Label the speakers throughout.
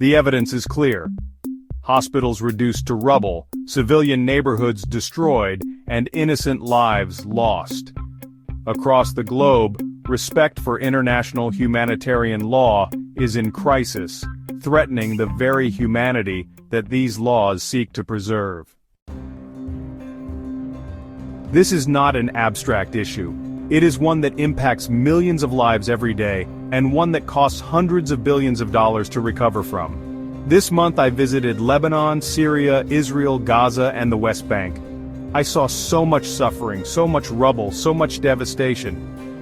Speaker 1: The evidence is clear. Hospitals reduced to rubble, civilian neighborhoods destroyed, and innocent lives lost. Across the globe, respect for international humanitarian law is in crisis, threatening the very humanity that these laws seek to preserve. This is not an abstract issue. It is one that impacts millions of lives every day, and one that costs hundreds of billions of dollars to recover from. This month I visited Lebanon, Syria, Israel, Gaza, and the West Bank. I saw so much suffering, so much rubble, so much devastation.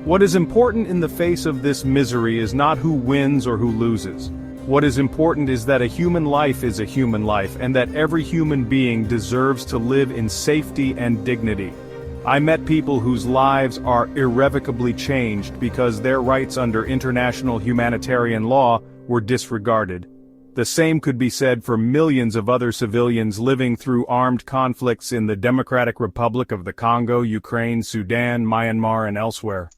Speaker 1: What is important in the face of this misery is not who wins or who loses. What is important is that a human life is a human life, and that every human being deserves to live in safety and dignity. I met people whose lives are irrevocably changed because their rights under international humanitarian law were disregarded. The same could be said for millions of other civilians living through armed conflicts in the Democratic Republic of the Congo, Ukraine, Sudan, Myanmar, and elsewhere.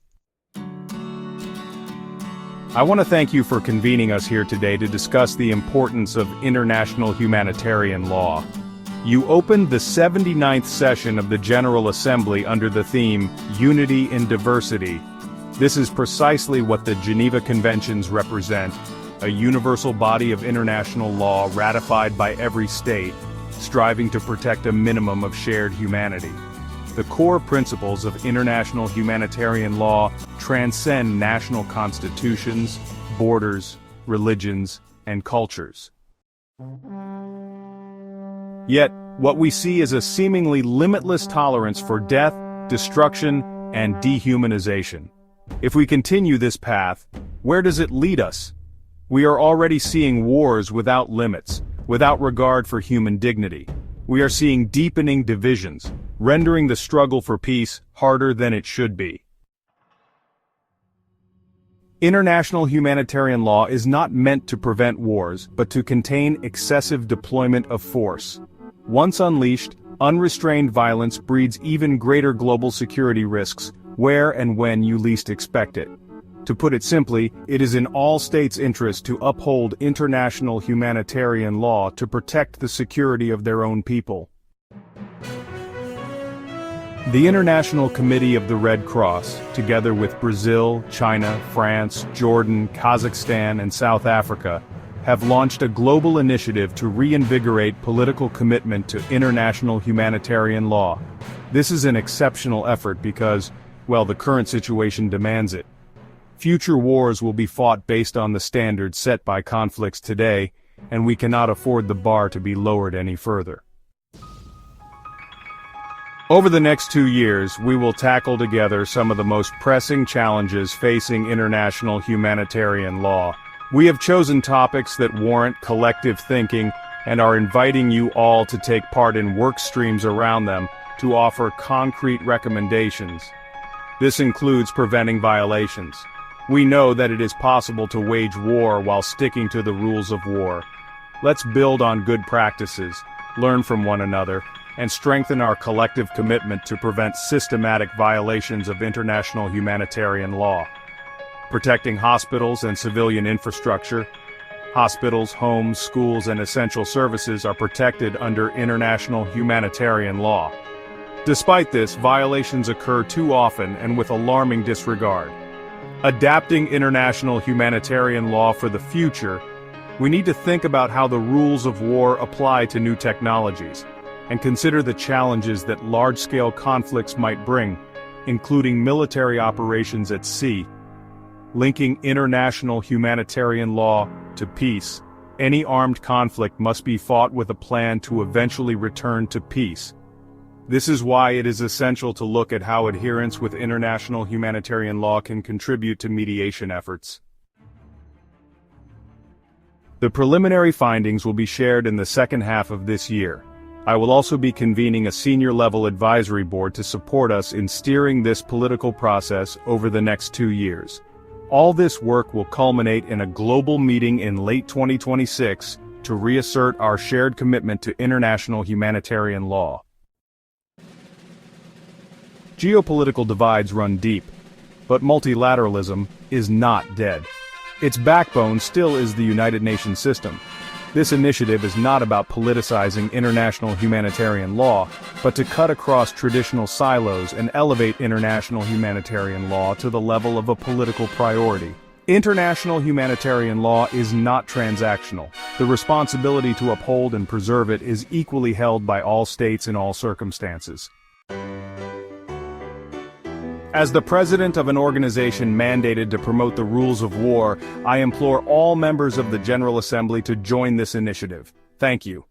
Speaker 1: I want to thank you for convening us here today to discuss the importance of international humanitarian law. You opened the 79th session of the General Assembly under the theme, Unity in Diversity. This is precisely what the Geneva Conventions represent, a universal body of international law ratified by every state, striving to protect a minimum of shared humanity. The core principles of international humanitarian law transcend national constitutions, borders, religions, and cultures. Yet, what we see is a seemingly limitless tolerance for death, destruction, and dehumanization. If we continue this path, where does it lead us? We are already seeing wars without limits, without regard for human dignity. We are seeing deepening divisions, rendering the struggle for peace harder than it should be. International humanitarian law is not meant to prevent wars, but to contain excessive deployment of force. Once unleashed, unrestrained violence breeds even greater global security risks, where and when you least expect it. To put it simply, it is in all states' interest to uphold international humanitarian law to protect the security of their own people. The International Committee of the Red Cross, together with Brazil, China, France, Jordan, Kazakhstan, and South Africa, have launched a global initiative to reinvigorate political commitment to international humanitarian law. This is an exceptional effort because, well, the current situation demands it. Future wars will be fought based on the standards set by conflicts today, and we cannot afford the bar to be lowered any further. Over the next 2 years, we will tackle together some of the most pressing challenges facing international humanitarian law. We have chosen topics that warrant collective thinking and are inviting you all to take part in work streams around them to offer concrete recommendations. This includes preventing violations. We know that it is possible to wage war while sticking to the rules of war. Let's build on good practices, learn from one another, and strengthen our collective commitment to prevent systematic violations of international humanitarian law. Protecting hospitals and civilian infrastructure. Hospitals, homes, schools, and essential services are protected under international humanitarian law. Despite this, violations occur too often and with alarming disregard. Adapting international humanitarian law for the future, we need to think about how the rules of war apply to new technologies, and consider the challenges that large-scale conflicts might bring, including military operations at sea. Linking international humanitarian law to peace, any armed conflict must be fought with a plan to eventually return to peace. This is why it is essential to look at how adherence with international humanitarian law can contribute to mediation efforts. The preliminary findings will be shared in the second half of this year. I will also be convening a senior-level advisory board to support us in steering this political process over the next 2 years. All this work will culminate in a global meeting in late 2026 to reassert our shared commitment to international humanitarian law. Geopolitical divides run deep, but multilateralism is not dead. Its backbone still is the United Nations system. This initiative is not about politicizing international humanitarian law, but to cut across traditional silos and elevate international humanitarian law to the level of a political priority. International humanitarian law is not transactional. The responsibility to uphold and preserve it is equally held by all states in all circumstances. As the president of an organization mandated to promote the rules of war, I implore all members of the General Assembly to join this initiative. Thank you.